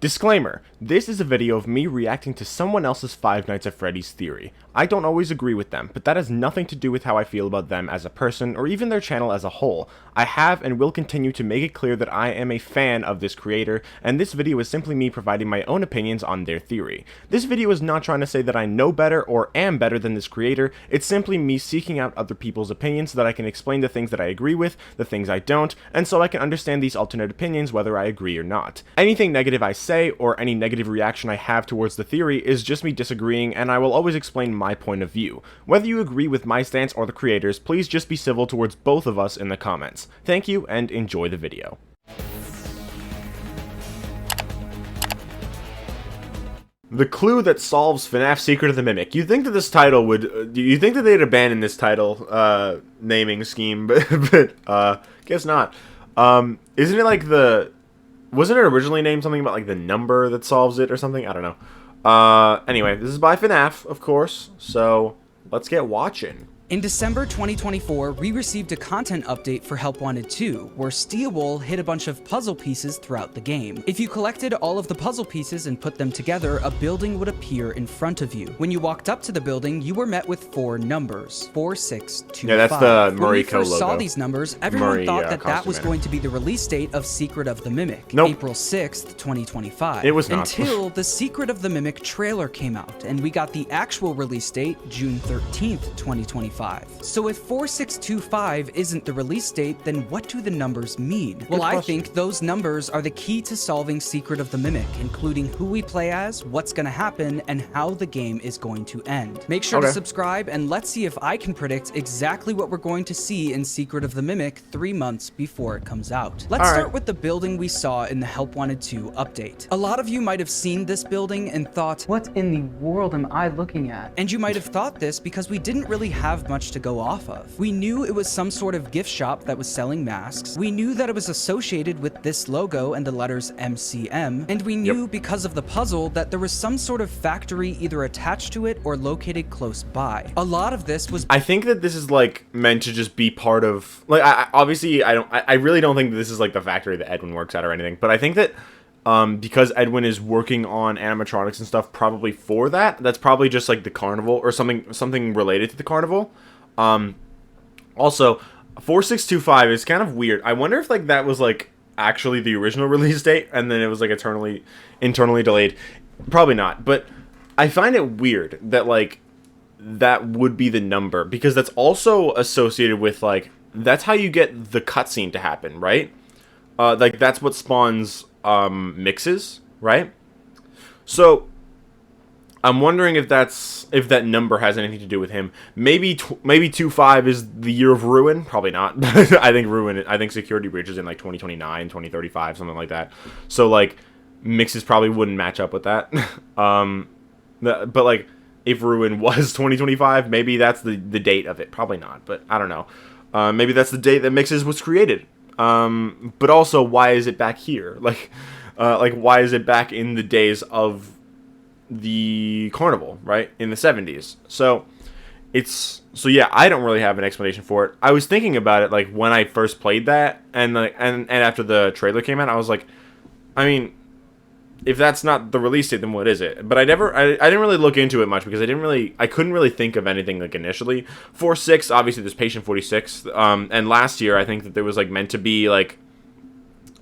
Disclaimer, this is a video of me reacting to someone else's Five Nights at Freddy's theory. I don't always agree with them, but that has nothing to do with how I feel about them as a person or even their channel as a whole. I have and will continue to make it clear that I am a fan of this creator, and this video is simply me providing my own opinions on their theory. This video is not trying to say that I know better or am better than this creator, it's simply me seeking out other people's opinions so that I can explain the things that I agree with, the things I don't, and so I can understand these alternate opinions whether I agree or not. Anything negative I say or any negative reaction I have towards the theory is just me disagreeing, and I will always explain my point of view. Whether you agree with my stance or the creators, please just be civil towards both of us in the comments. Thank you and enjoy the video. The clue that solves FNAF Secret of the Mimic. You'd think that this title would, you think that they'd abandon this title, naming scheme, but guess not. Isn't it like wasn't it originally named something about like the number that solves it or something? I don't know. Anyway, this is by FNAF, of course, so let's get watching. In December 2024, we received a content update for Help Wanted 2, where Steelwool hid a bunch of puzzle pieces throughout the game. If you collected all of the puzzle pieces and put them together, a building would appear in front of you. When you walked up to the building, you were met with four numbers, 4, 6, 2, Yeah, that's 5. the When we Marie first logo. saw these numbers, everyone thought that that was costume going to be the release date of Secret of the Mimic, Nope. April 6th, 2025. It was not. Until the Secret of the Mimic trailer came out, and we got the actual release date, June 13th, 2025. So if 4625 isn't the release date, then what do the numbers mean? Well, I think those numbers are the key to solving Secret of the Mimic, including who we play as, what's gonna happen, and how the game is going to end. Make sure to subscribe, and let's see if I can predict exactly what we're going to see in Secret of the Mimic 3 months before it comes out. Let's start with the building we saw in the Help Wanted 2 update. A lot of you might have seen this building and thought, what in the world am I looking at? And you might have thought this because we didn't really have much to go off of. We knew it was some sort of gift shop that was selling masks. We knew that it was associated with this logo and the letters MCM, and we knew because of the puzzle that there was some sort of factory either attached to it or located close by. A lot of this was— I think that this is like meant to just be part of, like, I really don't think that this is like the factory that Edwin works at or anything, but I think that because Edwin is working on animatronics and stuff probably for that's probably just like the carnival or something related to the carnival. Also, 4625 is kind of weird. I wonder if like that was like actually the original release date and then it was like internally delayed. Probably not, but I find it weird that like that would be the number, because that's also associated with like, that's how you get the cutscene to happen, right? Like that's what spawns M.X.E.S, right? So I'm wondering if that number has anything to do with him. Maybe 25 is the year of Ruin. Probably not. I think Security Breach is in like 2029, 2035, something like that. So like M.X.E.S probably wouldn't match up with that. But like if Ruin was 2025, maybe that's the date of it. Probably not, but I don't know. Maybe that's the date that M.X.E.S was created. But also, why is it back here? Like why is it back in the days of the carnival, right, in the 70s? So yeah, I don't really have an explanation for it. I was thinking about it like when I first played that, and after the trailer came out, I was like, I mean, if that's not the release date, then what is it? But I didn't really look into it much because I couldn't really think of anything like initially. 46, obviously there's Patient 46, and last year I think that there was like meant to be like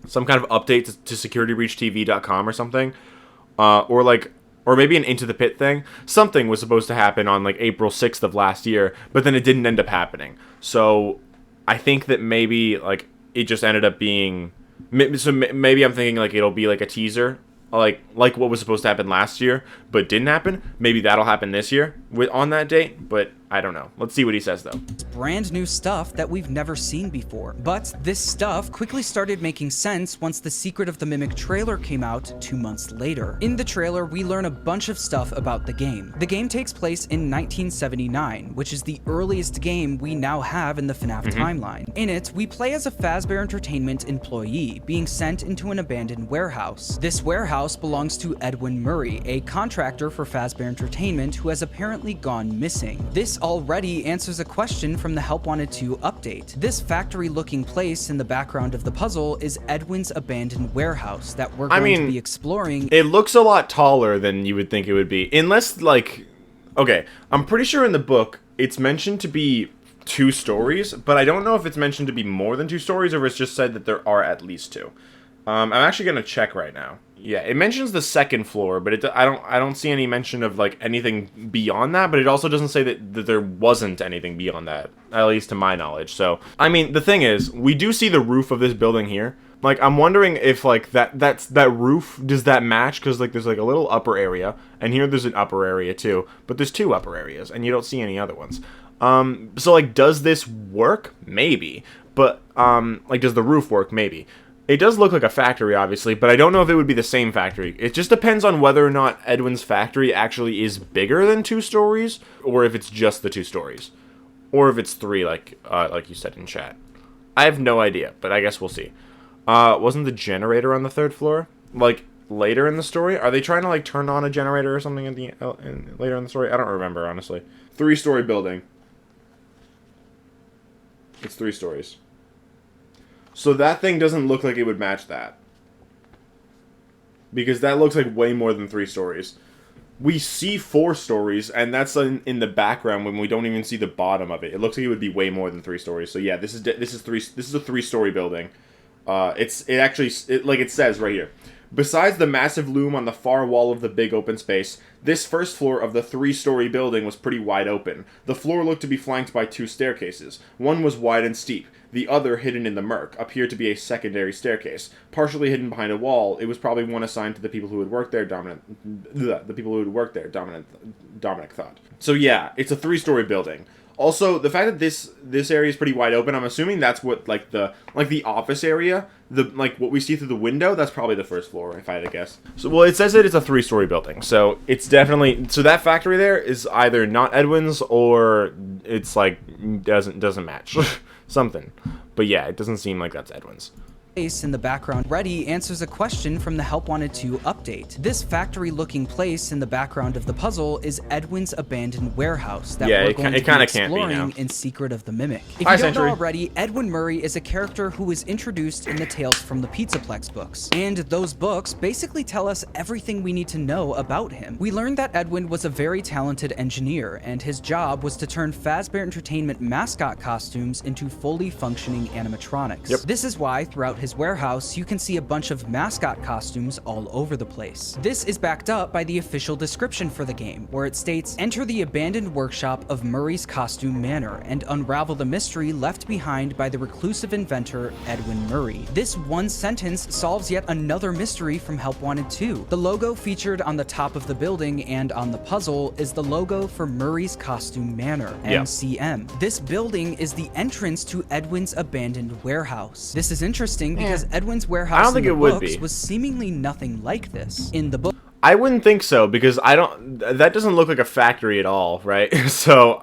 some kind of update to securitybreachtv.com or something, or maybe an Into the Pit thing. Something was supposed to happen on like April 6th of last year, but then it didn't end up happening. So I think that maybe like it just ended up being, so maybe I'm thinking like it'll be like a teaser, like what was supposed to happen last year but didn't happen. Maybe that'll happen this year on that date, but I don't know. Let's see what he says though. Brand new stuff that we've never seen before. But this stuff quickly started making sense once the Secret of the Mimic trailer came out 2 months later. In the trailer, we learn a bunch of stuff about the game. The game takes place in 1979, which is the earliest game we now have in the FNAF timeline. In it, we play as a Fazbear Entertainment employee being sent into an abandoned warehouse. This warehouse belongs to Edwin Murray, a contractor for Fazbear Entertainment who has apparently apparently gone missing. This already answers a question from the Help Wanted 2 update. This factory-looking place in the background of the puzzle is Edwin's abandoned warehouse that we're going to be exploring. It looks a lot taller than you would think it would be. Unless, like... Okay, I'm pretty sure in the book it's mentioned to be 2 stories, but I don't know if it's mentioned to be more than 2 stories or if it's just said that there are at least 2. I'm actually going to check right now. Yeah, it mentions the 2nd floor, but I don't see any mention of like anything beyond that, but it also doesn't say that there wasn't anything beyond that, at least to my knowledge. So, I mean, the thing is, we do see the roof of this building here. Like, I'm wondering if like that roof, does that match? Because like there's like a little upper area, and here there's an upper area too, but there's 2 upper areas, and you don't see any other ones. So like, does this work? Maybe. But like, does the roof work? Maybe. It does look like a factory, obviously, but I don't know if it would be the same factory. It just depends on whether or not Edwin's factory actually is bigger than 2 stories, or if it's just the 2 stories, or if it's 3, like you said in chat. I have no idea, but I guess we'll see. Wasn't the generator on the 3rd floor? Like, later in the story? Are they trying to, like, turn on a generator or something later in the story? I don't remember, honestly. 3-story building. It's 3 stories. So that thing doesn't look like it would match that. Because that looks like way more than 3 stories. We see 4 stories, and that's in the background when we don't even see the bottom of it. It looks like it would be way more than 3 stories. So yeah, this is a 3-story building. Like it says right here. Besides the massive loom on the far wall of the big open space, this first floor of the 3-story building was pretty wide open. The floor looked to be flanked by 2 staircases. One was wide and steep. The other, hidden in the murk, appeared to be a secondary staircase. Partially hidden behind a wall, it was probably one assigned to the people who had worked there, Dominic thought. So yeah, it's a 3-story building. Also, the fact that this area is pretty wide open, I'm assuming that's what like the office area, what we see through the window, that's probably the 1st floor, if I had to guess. So well, it says that it's a 3-story building, so it's definitely, so that factory there is either not Edwin's or it's like doesn't match something. But yeah, it doesn't seem like that's Edwin's. In the background already answers a question from the Help Wanted 2 update. This factory-looking place in the background of the puzzle is Edwin's abandoned warehouse that we're going to be exploring in Secret of the Mimic. If you don't know already, Edwin M.X.E. is a character who was introduced in the Tales from the Pizzaplex books, and those books basically tell us everything we need to know about him. We learned that Edwin was a very talented engineer, and his job was to turn Fazbear Entertainment mascot costumes into fully functioning animatronics. Yep. This is why throughout his warehouse, you can see a bunch of mascot costumes all over the place. This is backed up by the official description for the game, where it states, "Enter the abandoned workshop of M.X.E.S Costume Manor and unravel the mystery left behind by the reclusive inventor Edwin M.X.E. This one sentence solves yet another mystery from Help Wanted 2. The logo featured on the top of the building and on the puzzle is the logo for M.X.E.S Costume Manor, MCM. This building is the entrance to Edwin's abandoned warehouse. This is interesting because Edwin's warehouse in the books was seemingly nothing like this. In the book, I wouldn't think so, because that doesn't look like a factory at all, right? So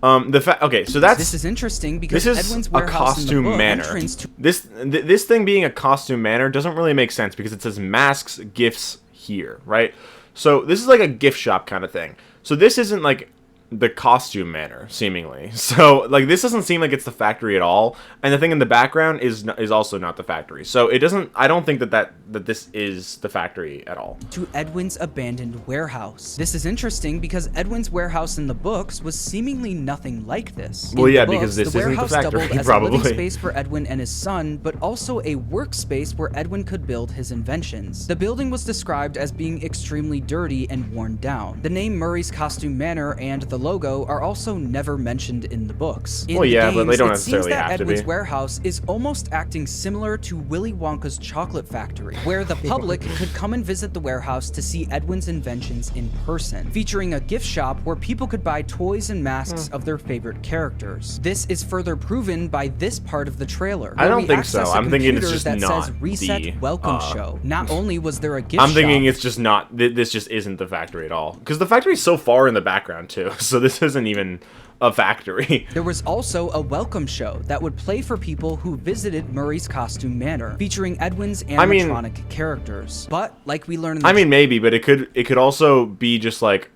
so this is interesting because Edwin's warehouse a costume in the book manor. This thing being a costume manor doesn't really make sense because it says masks, gifts here, right? So this is like a gift shop kind of thing. So this isn't like the costume manor, seemingly. So like this doesn't seem like it's the factory at all, and the thing in the background is also not the factory. So it doesn't, I don't think that this is the factory at all. To Edwin's abandoned warehouse. This is interesting because Edwin's warehouse in the books was seemingly nothing like this. Well, yeah, because this isn't the factory, doubled as probably. A living space for Edwin and his son, but also a workspace where Edwin could build his inventions. The building was described as being extremely dirty and worn down. The name M.X.E.S Costume Manor and the logo are also never mentioned in the books. In well, yeah, games, but they don't necessarily have to be. It seems that Edwin's warehouse is almost acting similar to Willy Wonka's chocolate factory, where the public could come and visit the warehouse to see Edwin's inventions in person, featuring a gift shop where people could buy toys and masks of their favorite characters. This is further proven by this part of the trailer. I don't think so. I'm thinking it's just that not says Reset Welcome Show. Not only was there a gift I'm thinking shop, it's just not, this just isn't the factory at all. Because the factory's so far in the background too, so this isn't even a factory. There was also a welcome show that would play for people who visited M.X.E.S Costume Manor, featuring Edwin's animatronic characters. But like we learned in the maybe, but it could also be just like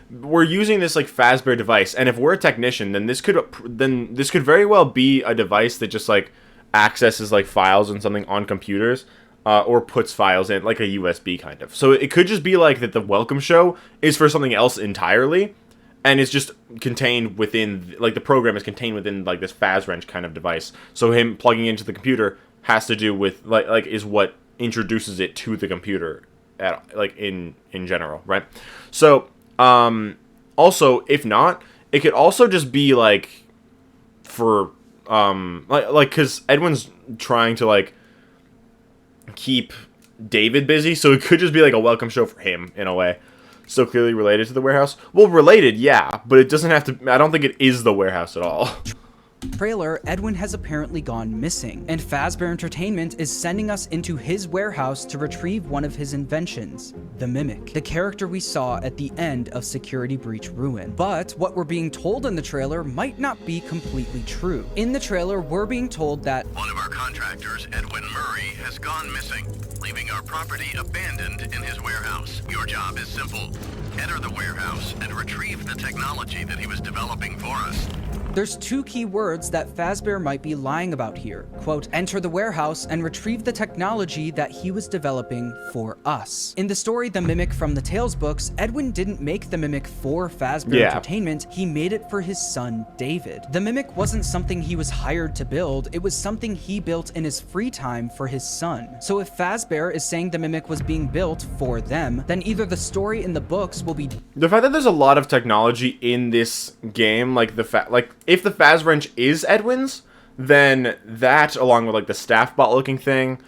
we're using this like Fazbear device, and if we're a technician, then this could very well be a device that just like accesses like files and something on computers, or puts files in like a USB kind of. So it could just be like that the welcome show is for something else entirely, and it's just contained within, like, the program is contained within like this FazWrench kind of device. So him plugging into the computer has to do with like is what introduces it to the computer at, like, in general, right? So also, if not, it could also just be like for like because Edwin's trying to like keep David busy, so it could just be like a welcome show for him in a way. So clearly related to the warehouse. Well, related, yeah, but it doesn't have to. I don't think it is the warehouse at all. Trailer, Edwin has apparently gone missing, and Fazbear Entertainment is sending us into his warehouse to retrieve one of his inventions, the Mimic, the character we saw at the end of Security Breach Ruin. But what we're being told in the trailer might not be completely true. In the trailer, we're being told that one of our contractors, Edwin Murray, has gone missing, leaving our property abandoned in his warehouse. Your job is simple. Enter the warehouse and retrieve the technology that he was developing for us. there's two key words that Fazbear might be lying about here. Quote, enter the warehouse and retrieve the technology that he was developing for us. In the story The Mimic from the Tales books, Edwin didn't make the Mimic for Fazbear Entertainment, he made it for his son, David. The Mimic wasn't something he was hired to build, it was something he built in his free time for his son. So if Fazbear is saying the Mimic was being built for them, then either the story in the books will be... The fact that there's a lot of technology in this game, like if the FazWrench is Edwin's, then that, along with like the staff bot looking thing,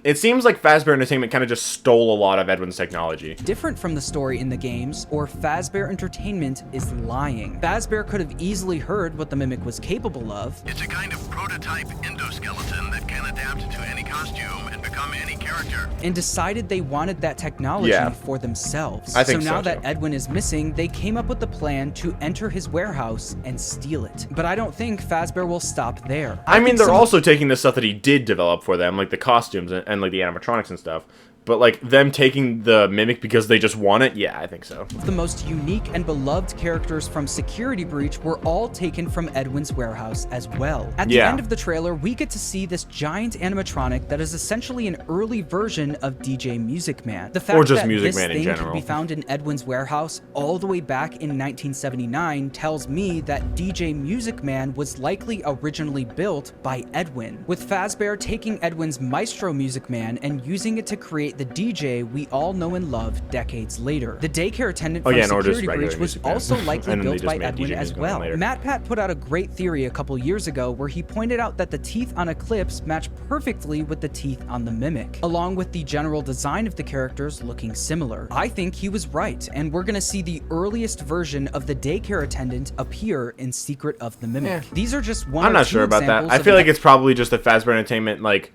it seems like Fazbear Entertainment kind of just stole a lot of Edwin's technology. different from the story in the games, or Fazbear Entertainment is lying. Fazbear could have easily heard what the Mimic was capable of. It's a kind of prototype endoskeleton that can adapt to any costume and become any character. And decided they wanted that technology for themselves. I think so now so, that too. Edwin is missing, they came up with the plan to enter his warehouse and steal it. But I don't think Fazbear will stop there. I mean, think they're some- also taking the stuff that he did develop for them, like the costumes and like the animatronics and stuff. But like them taking the Mimic because they just want it, yeah, I think so. The most unique and beloved characters from Security Breach were all taken from Edwin's warehouse as well. At the end of the trailer, we get to see this giant animatronic that is essentially an early version of DJ Music Man. The fact Or just that Music this Man in thing general. could be found in Edwin's warehouse all the way back in 1979 tells me that DJ Music Man was likely originally built by Edwin, with Fazbear taking Edwin's Maestro Music Man and using it to create the DJ we all know and love decades later. The daycare attendant from or just Security regular Breach was Music Man. also likely And then they built just by made Edwin DJ as Music Man well. later. MatPat put out a great theory a couple years ago where he pointed out that the teeth on Eclipse match perfectly with the teeth on the Mimic, along with the general design of the characters looking similar. I think he was right, and we're gonna see the earliest version of the daycare attendant appear in Secret of the Mimic. These are just one I'm or not two sure about that. examples I of feel the like it's probably just the Fazbear Entertainment, like,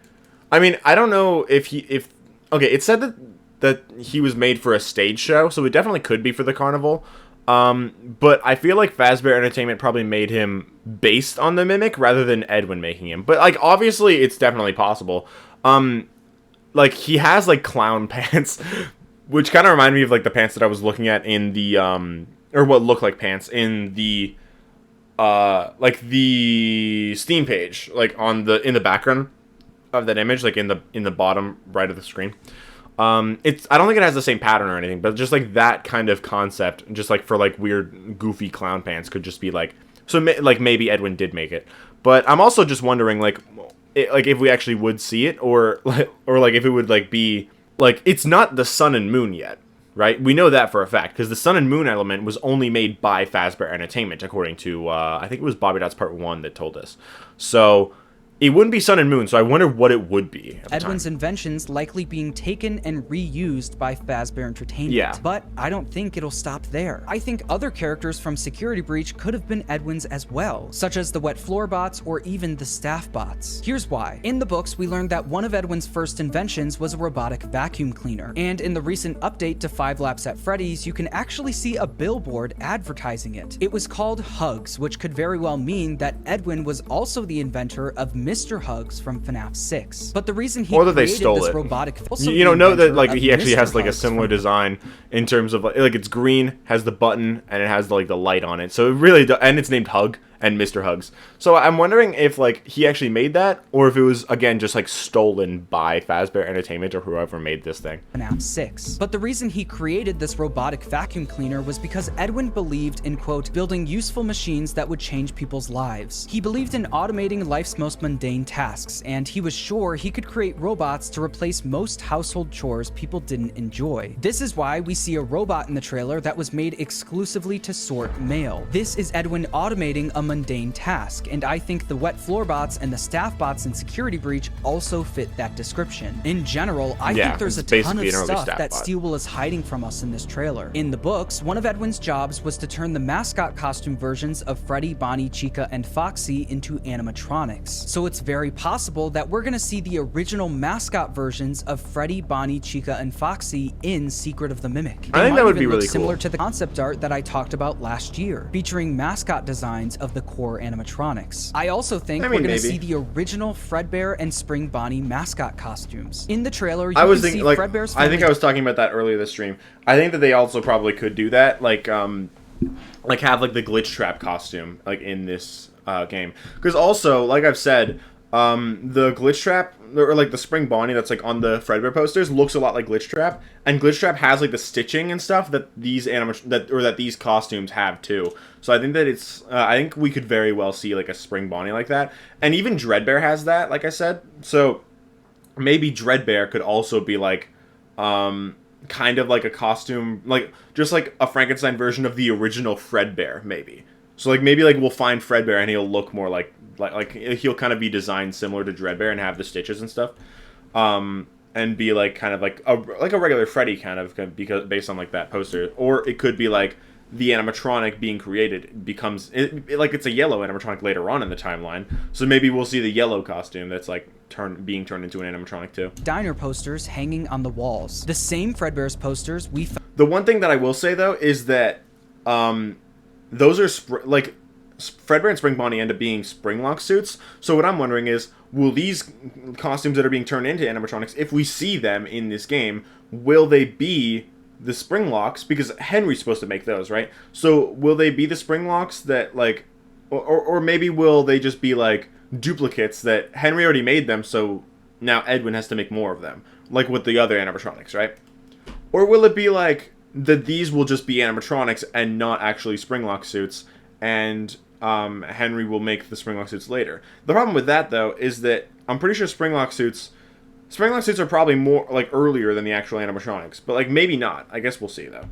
I mean, I don't know if okay, it said that he was made for a stage show, so it definitely could be for the carnival. But I feel like Fazbear Entertainment probably made him based on the Mimic rather than Edwin making him. But like, obviously, it's definitely possible. Like, he has like clown pants, which kind of remind me of like the pants that I was looking at in the or what look like pants in the like the Steam page, like in the background of that image, like in the bottom right of the screen. I don't think it has the same pattern or anything, but just like that kind of concept, just like for like weird goofy clown pants, could just be like, so like maybe Edwin did make it. But I'm also just wondering like if we actually would see it, or like if it would like be like, it's not the sun and moon yet, right? We know that for a fact, because the sun and moon element was only made by Fazbear Entertainment, according to I think it was Bobby Dots Part 1 that told us. So it wouldn't be sun and moon, so I wonder what it would be at the Edwin's time. inventions likely being taken and reused by Fazbear Entertainment. Yeah. But I don't think it'll stop there. I think other characters from Security Breach could have been Edwin's as well, such as the wet floor bots or even the staff bots. Here's why. In the books, we learned that one of Edwin's first inventions was a robotic vacuum cleaner. And in the recent update to 5 Laps at Freddy's, you can actually see a billboard advertising it. It was called Hugs, which could very well mean that Edwin was also the inventor of Mr. Hugs from FNAF 6. But the reason he Or that they created stole this it. robotic You know, note that like of he actually Mr. has like a Hugs similar from design in terms of like it's green, has the button, and it has like the light on it. So it really and it's named Hug and Mr. Hugs. So I'm wondering if like he actually made that, or if it was again just like stolen by Fazbear Entertainment or whoever made this thing. FNAF 6. But the reason he created this robotic vacuum cleaner was because Edwin believed in, quote, building useful machines that would change people's lives. He believed in automating life's most mundane tasks, and he was sure he could create robots to replace most household chores people didn't enjoy. This is why we see a robot in the trailer that was made exclusively to sort mail. This is Edwin automating a mundane task, and I think the wet floor bots and the staff bots in Security Breach also fit that description. In general, I think there's a ton of stuff that Steelwill is hiding from us in this trailer. In the books, one of Edwin's jobs was to turn the mascot costume versions of Freddy, Bonnie, Chica, and Foxy into animatronics. So it's very possible that we're gonna see the original mascot versions of Freddy, Bonnie, Chica, and Foxy in Secret of the Mimic. I think that would be really similar cool. to the concept art that I talked about last year, featuring mascot designs of the core animatronics. I also think we're gonna see the original Fredbear and Spring Bonnie mascot costumes. In the trailer, you can see Fredbear's family. I think I was talking about that earlier this stream. I think that they also probably could do that, like have like the glitch trap costume like in this game. Because also, like I've said, the glitch trap or like the Spring Bonnie that's like on the Fredbear posters looks a lot like glitch trap, and glitch trap has like the stitching and stuff that these that these costumes have too. So I think that it's I think we could very well see like a Spring Bonnie like that, and even Dreadbear has that, like I said. So maybe Dreadbear could also be like kind of like a costume, like just like a Frankenstein version of the original Fredbear, maybe. So like maybe like we'll find Fredbear and he'll look more like he'll kind of be designed similar to Dreadbear and have the stitches and stuff, and be like kind of like a regular Freddy kind of, because based on like that poster. Or it could be like the animatronic being created becomes like it's a yellow animatronic later on in the timeline. So maybe we'll see the yellow costume that's like being turned into an animatronic too. Diner posters hanging on the walls. The same Fredbear's posters we found. The one thing that I will say though is that those are like Fredbear and Spring Bonnie end up being Springlock suits. So what I'm wondering is, will these costumes that are being turned into animatronics, if we see them in this game, will they be the Springlocks? Because Henry's supposed to make those, right? So will they be the Springlocks that like, or maybe will they just be like duplicates that Henry already made them, so now Edwin has to make more of them, like with the other animatronics, right? Or will it be like that these will just be animatronics and not actually Springlock suits, and Henry will make the Springlock suits later? The problem with that though is that I'm pretty sure Springlock suits are probably more like earlier than the actual animatronics, but like maybe not. I guess we'll see though.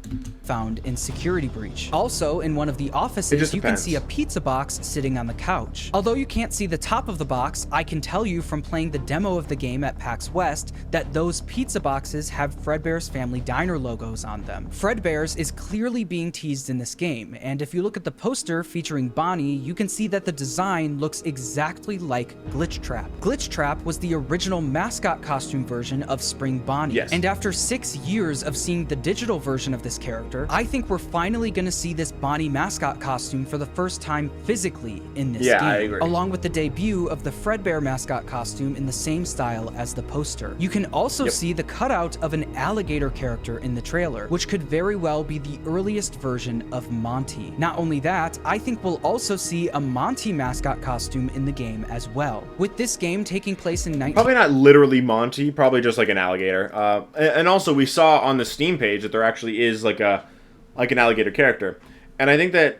Found in Security Breach. Also, in one of the offices, you can see a pizza box sitting on the couch. Although you can't see the top of the box, I can tell you from playing the demo of the game at PAX West that those pizza boxes have Fredbear's Family Diner logos on them. Fredbear's is clearly being teased in this game, and if you look at the poster featuring Bonnie, you can see that the design looks exactly like Glitch Trap. Glitch Trap was the original mascot costume version of Spring Bonnie. Yes. And after 6 years of seeing the digital version of this character, I think we're finally gonna see this Bonnie mascot costume for the first time physically in this game. I agree. Along with the debut of the Fredbear mascot costume in the same style as the poster. You can also see the cutout of an alligator character in the trailer, which could very well be the earliest version of Monty. Not only that, I think we'll also see a Monty mascot costume in the game as well. With this game taking place in Probably not literally Monty, probably just like an alligator. And also we saw on the Steam page that there actually is like an alligator character. And I think that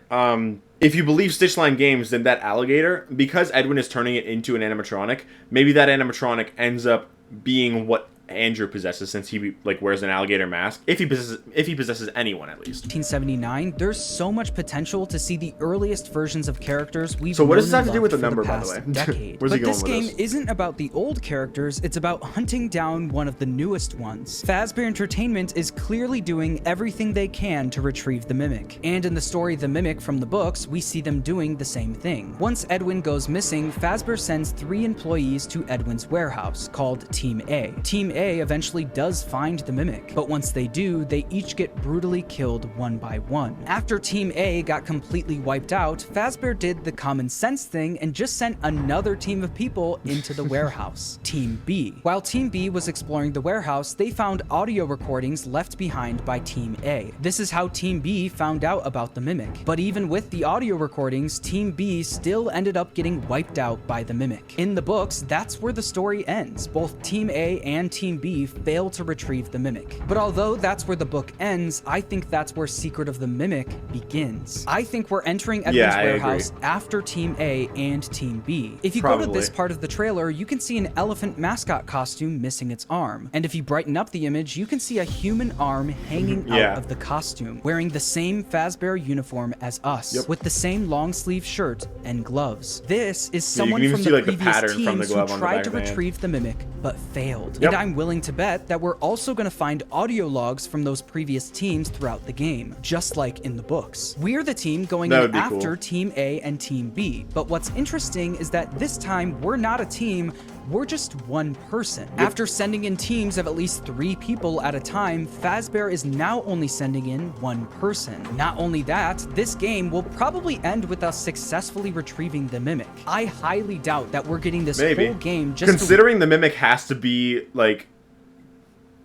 if you believe Stitchline Games, then that alligator, because Edwin is turning it into an animatronic, maybe that animatronic ends up being what Andrew possesses, since he like wears an alligator mask. If he possesses anyone, at least. 1979, there's so much potential to see the earliest versions of characters we've So what does this known have to do and with the loved number, for by the way? decade. Where's But he going this with game this? isn't about the old characters, it's about hunting down one of the newest ones. Fazbear Entertainment is clearly doing everything they can to retrieve the Mimic. And in the story The Mimic from the books, we see them doing the same thing. Once Edwin goes missing, Fazbear sends 3 employees to Edwin's warehouse, called Team A. Team A eventually does find the Mimic, but once they do, they each get brutally killed one by one. After Team A got completely wiped out, Fazbear did the common sense thing and just sent another team of people into the warehouse, Team B. While Team B was exploring the warehouse, they found audio recordings left behind by Team A. This is how Team B found out about the Mimic. But even with the audio recordings, Team B still ended up getting wiped out by the Mimic. In the books, that's where the story ends. Both Team A and Team B fail to retrieve the Mimic. But although that's where the book ends, I think that's where Secret of the Mimic begins. I think we're entering Edwin's warehouse after Team A and Team B. If you go to this part of the trailer, you can see an elephant mascot costume missing its arm. And if you brighten up the image, you can see a human arm hanging out of the costume, wearing the same Fazbear uniform as us, with the same long sleeve shirt and gloves. This is someone from the previous teams who tried to retrieve the Mimic, but failed. And I'm willing to bet that we're also going to find audio logs from those previous teams throughout the game, just like in the books. We're the team going in after Team A and Team B, but what's interesting is that this time we're not a team, we're just one person. After sending in teams of at least 3 people at a time, Fazbear is now only sending in one person. Not only that, this game will probably end with us successfully retrieving the Mimic. I highly doubt that we're getting this whole game just considering the Mimic has to be, like,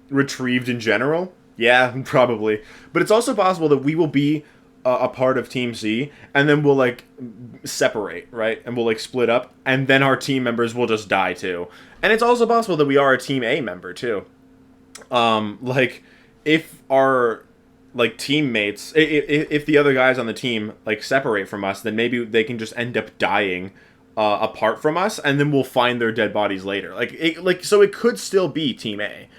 retrieved in general. Yeah, probably. But it's also possible that we will be a part of Team C, and then we'll, like, separate, right? And we'll, like, split up, and then our team members will just die, too. And it's also possible that we are a Team A member, too. Like, if our, like, teammates, if the other guys on the team, like, separate from us, then maybe they can just end up dying apart from us, and then we'll find their dead bodies later. So it could still be Team A.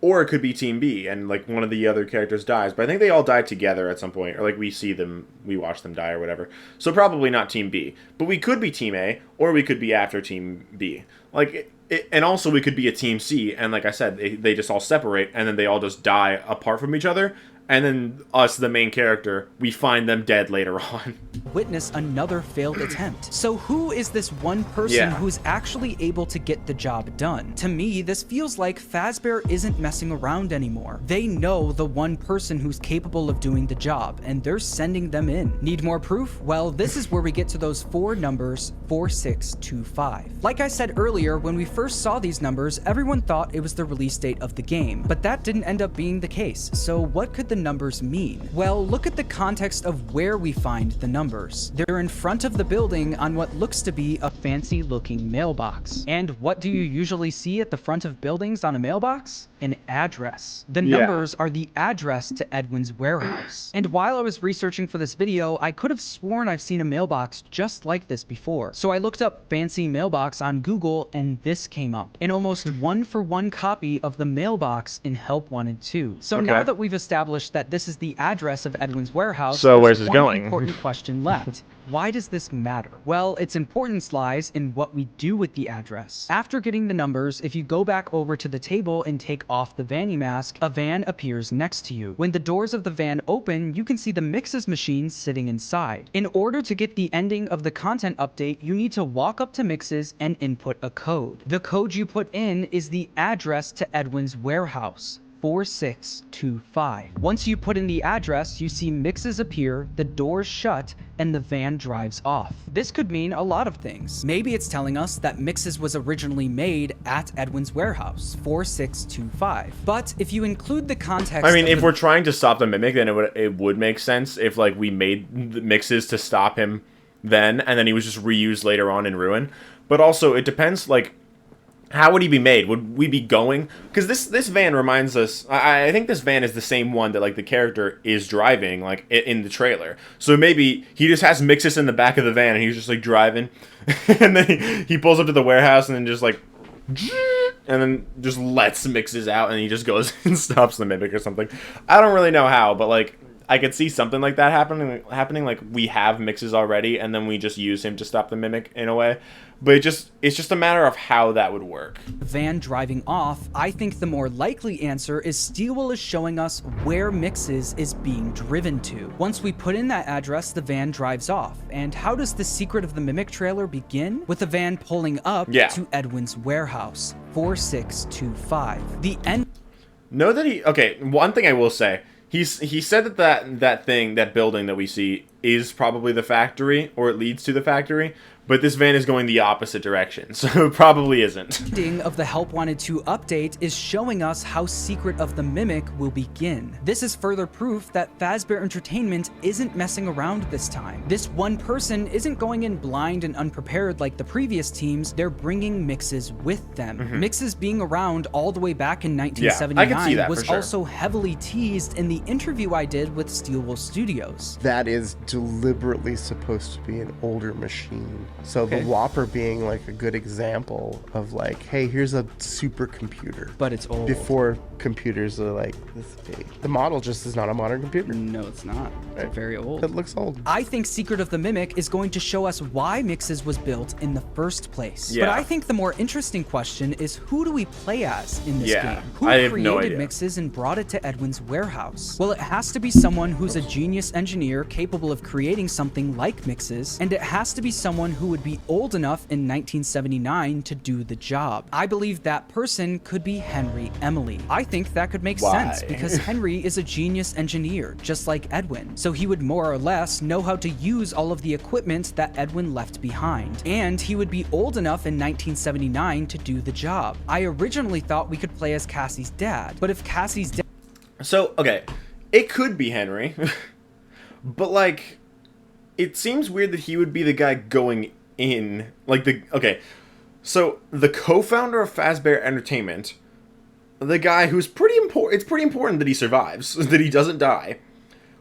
Or it could be Team B, and, like, one of the other characters dies. But I think they all die together at some point. Or, like, we see them, we watch them die or whatever. So probably not Team B. But we could be Team A, or we could be after Team B. Like, and also we could be a Team C, and like I said, they just all separate, and then they all just die apart from each other. And then us, the main character, we find them dead later on. Witness another failed attempt. So who is this one person who's actually able to get the job done? To me, this feels like Fazbear isn't messing around anymore. They know the one person who's capable of doing the job, and they're sending them in. Need more proof? Well, this is where we get to those 4 numbers, 4625. Like I said earlier, when we first saw these numbers, everyone thought it was the release date of the game, but that didn't end up being the case. So what could the numbers mean? Well, look at the context of where we find the numbers. They're in front of the building on what looks to be a fancy looking mailbox. And what do you usually see at the front of buildings on a mailbox? An address. The numbers are the address to Edwin's warehouse. And while I was researching for this video, I could have sworn I've seen a mailbox just like this before. So I looked up fancy mailbox on Google, and this came up. An almost 1-for-1 copy of the mailbox in Help Wanted 2. So now that we've established that this is the address of Edwin's warehouse, so where's this going? Important question left. Why does this matter? Well, its importance lies in what we do with the address. After getting the numbers, if you go back over to the table and take off the Vanny mask, a van appears next to you. When the doors of the van open, you can see the M.X.E.S machine sitting inside. In order to get the ending of the content update, you need to walk up to M.X.E.S and input a code. The code you put in is the address to Edwin's warehouse. 4625. Once you put in the address, you see M.X.E.S appear, the doors shut, and the van drives off. This could mean a lot of things. Maybe it's telling us that M.X.E.S was originally made at Edwin's warehouse, 4625. But if you include the context, I mean, if we're trying to stop the Mimic, then it would make sense if, like, we made the M.X.E.S to stop him then, and then he was just reused later on in Ruin. But also, it depends, like, how would he be made? Would we be going? Because this van reminds us... I think this van is the same one that, like, the character is driving, like, in the trailer. So maybe he just has M.X.E.S in the back of the van, and he's just, like, driving. And then he pulls up to the warehouse, and then just, like... And then just lets M.X.E.S out, and he just goes and stops the Mimic or something. I don't really know how, but, like... I could see something like that happening. Like we have M.X.E.S already, and then we just use him to stop the Mimic in a way. But it's just a matter of how that would work. Van driving off, I think the more likely answer is Steelwell is showing us where M.X.E.S is being driven to. Once we put in that address, the van drives off. And how does the Secret of the Mimic trailer begin? With the van pulling up to Edwin's warehouse, 4625. The end. Know that okay, one thing I will say, he said that building that we see is probably the factory, or it leads to the factory. But this van is going the opposite direction, so it probably isn't. Ending of the Help Wanted 2 update is showing us how Secret of the Mimic will begin. This is further proof that Fazbear Entertainment isn't messing around this time. This one person isn't going in blind and unprepared like the previous teams, they're bringing M.X.E.S with them. M.X.E.S being around all the way back in 1979 was also heavily teased in the interview I did with Steelwell Studios. That is deliberately supposed to be an older machine. So the Whopper being like a good example of like, hey, here's a supercomputer. But it's old. Before computers are like this big. The model just is not a modern computer. No, it's not. It's very old. It looks old. I think Secret of the Mimic is going to show us why M.X.E.S was built in the first place. Yeah. But I think the more interesting question is, who do we play as in this game? Who I have created no idea. M.X.E.S and brought it to Edwin's warehouse? Well, it has to be someone who's a genius engineer capable of creating something like M.X.E.S, and it has to be someone who would be old enough in 1979 to do the job. I believe that person could be Henry Emily. I think that could make sense because Henry is a genius engineer, just like Edwin. So he would more or less know how to use all of the equipment that Edwin left behind. And he would be old enough in 1979 to do the job. I originally thought we could play as Cassie's dad, but if Cassie's dad... So, okay, it could be Henry, but like, it seems weird that he would be the guy going in, like so the co-founder of Fazbear Entertainment, the guy who's pretty important, it's pretty important that he survives, that he doesn't die.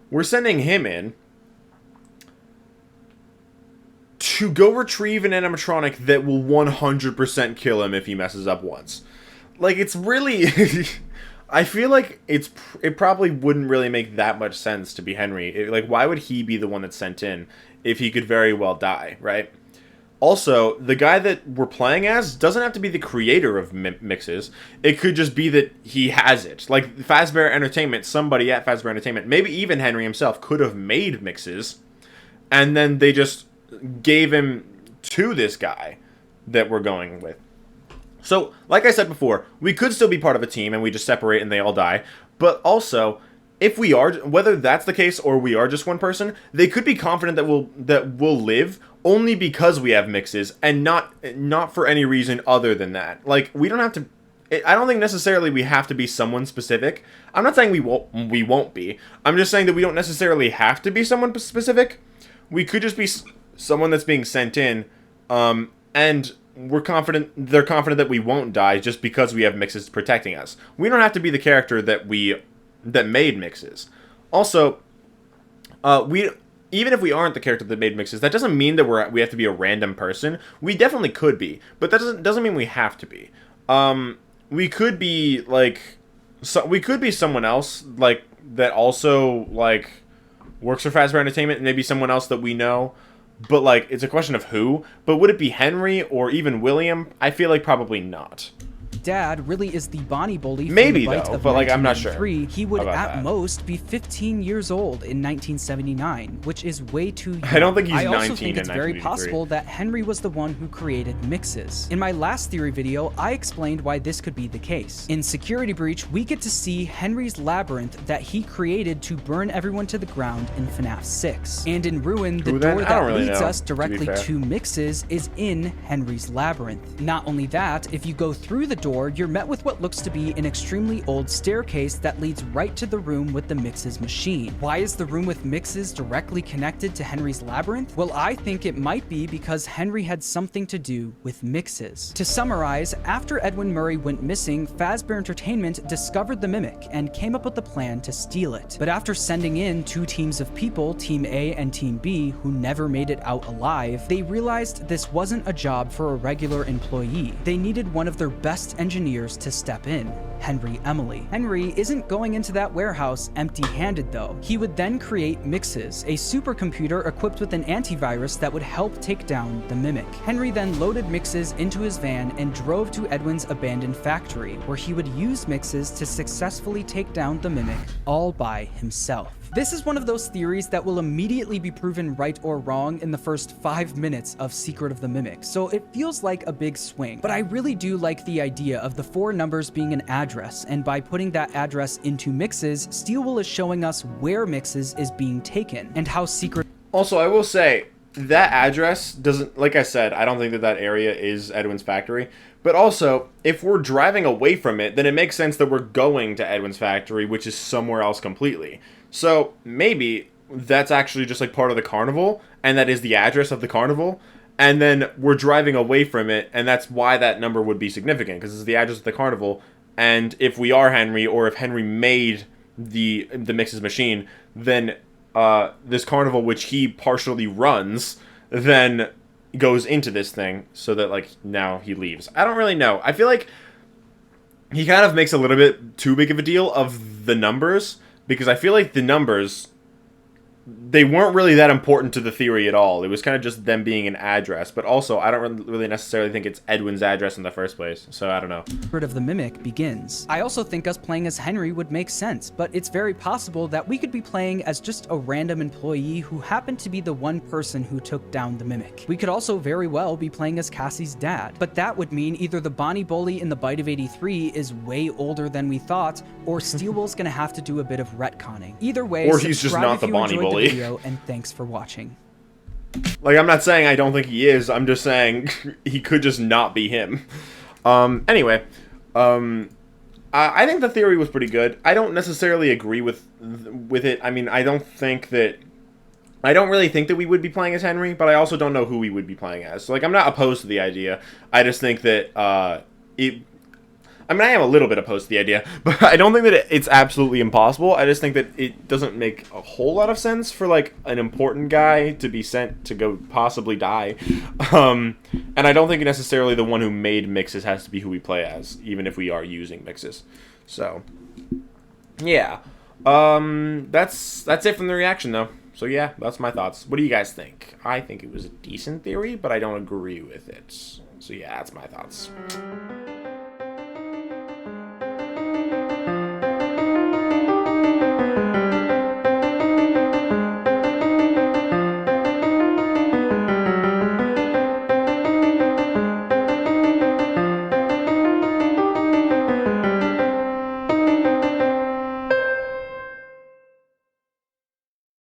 We're sending him in to go retrieve an animatronic that will 100% kill him if he messes up once. Like, it's really... I feel like it probably wouldn't really make that much sense to be Henry. Like, why would he be the one that's sent in if he could very well die, right? Also, the guy that we're playing as doesn't have to be the creator of M.X.E.S. It could just be that he has it. Like, Fazbear Entertainment, somebody at Fazbear Entertainment, maybe even Henry himself, could have made M.X.E.S, and then they just gave him to this guy that we're going with. So, like I said before, we could still be part of a team and we just separate and they all die. But also, if we are, whether that's the case or we are just one person, they could be confident that we'll live only because we have M.X.E.S and not for any reason other than that. Like, we don't have to... I don't think necessarily we have to be someone specific. I'm not saying we won't be. I'm just saying that we don't necessarily have to be someone specific. We could just be someone that's being sent in, and they're confident that we won't die just because we have M.X.E.S protecting us. We don't have to be the character that made M.X.E.S. Also, even if we aren't the character that made M.X.E.S, that doesn't mean that we have to be a random person. We definitely could be, but that doesn't mean we have to be. We could be we could be someone else like that also like works for Fazbear Entertainment, and maybe someone else that we know. But like, it's a question of who. But would it be Henry or even William? I feel like probably not. Dad really is the Bonnie bully. Maybe though, but like, I'm not sure. He would at most be 15 years old in 1979, which is way too young. I don't think he's 19 I also think it's very possible that Henry was the one who created M.X.E.S. In my last theory video, I explained why this could be the case. In Security Breach, we get to see Henry's labyrinth that he created to burn everyone to the ground in FNAF 6. And in Ruin, the door that leads us directly to M.X.E.S is in Henry's labyrinth. Not only that, if you go through the door, you're met with what looks to be an extremely old staircase that leads right to the room with the M.X.E.S machine. Why is the room with M.X.E.S directly connected to Henry's labyrinth? Well, I think it might be because Henry had something to do with M.X.E.S. To summarize, after Edwin Murray went missing, Fazbear Entertainment discovered the Mimic and came up with a plan to steal it. But after sending in two teams of people, Team A and Team B, who never made it out alive, they realized this wasn't a job for a regular employee. They needed one of their best engineers to step in, Henry Emily. Henry isn't going into that warehouse empty-handed though. He would then create M.X.E.S, a supercomputer equipped with an antivirus that would help take down the Mimic. Henry then loaded M.X.E.S into his van and drove to Edwin's abandoned factory, where he would use M.X.E.S to successfully take down the Mimic all by himself. This is one of those theories that will immediately be proven right or wrong in the first 5 minutes of Secret of the Mimic, so it feels like a big swing. But I really do like the idea of the 4 numbers being an address, and by putting that address into M.X.E.S, Steelwool is showing us where M.X.E.S is being taken, and how Secret... Also, I will say, that address doesn't, like I said, I don't think that that area is Edwin's factory. But also, if we're driving away from it, then it makes sense that we're going to Edwin's factory, which is somewhere else completely. So maybe that's actually just like part of the carnival, and that is the address of the carnival, and then we're driving away from it, and that's why that number would be significant, because it's the address of the carnival. And if we are Henry, or if Henry made the M.X.E.S machine, then this carnival, which he partially runs, then goes into this thing, so that like now he leaves. I don't really know. I feel like he kind of makes a little bit too big of a deal of the numbers, because I feel like the numbers, they weren't really that important to the theory at all. It was kind of just them being an address, but also I don't really necessarily think it's Edwin's address in the first place, so I don't know. Secret of the Mimic begins. I also think us playing as Henry would make sense, but it's very possible that we could be playing as just a random employee who happened to be the one person who took down the Mimic. We could also very well be playing as Cassie's dad, but that would mean either the Bonnie Bully in the Bite of 83 is way older than we thought, or Steelwool's gonna have to do a bit of retconning. Either way, or he's just not the Bonnie Bully. Video, and thanks for watching. Like, I'm not saying I don't think he is, I'm just saying he could just not be him. Anyway, I think the theory was pretty good. I don't necessarily agree with it. I mean, I don't really think that we would be playing as Henry, but I also don't know who we would be playing as. So, like, I'm not opposed to the idea. I just think that, I mean, I am a little bit opposed to the idea, but I don't think that it's absolutely impossible. I just think that it doesn't make a whole lot of sense for, like, an important guy to be sent to go possibly die. And I don't think necessarily the one who made M.X.E.S has to be who we play as, even if we are using M.X.E.S. So, yeah. That's it from the reaction, though. So, yeah, that's my thoughts. What do you guys think? I think it was a decent theory, but I don't agree with it. So, yeah, that's my thoughts.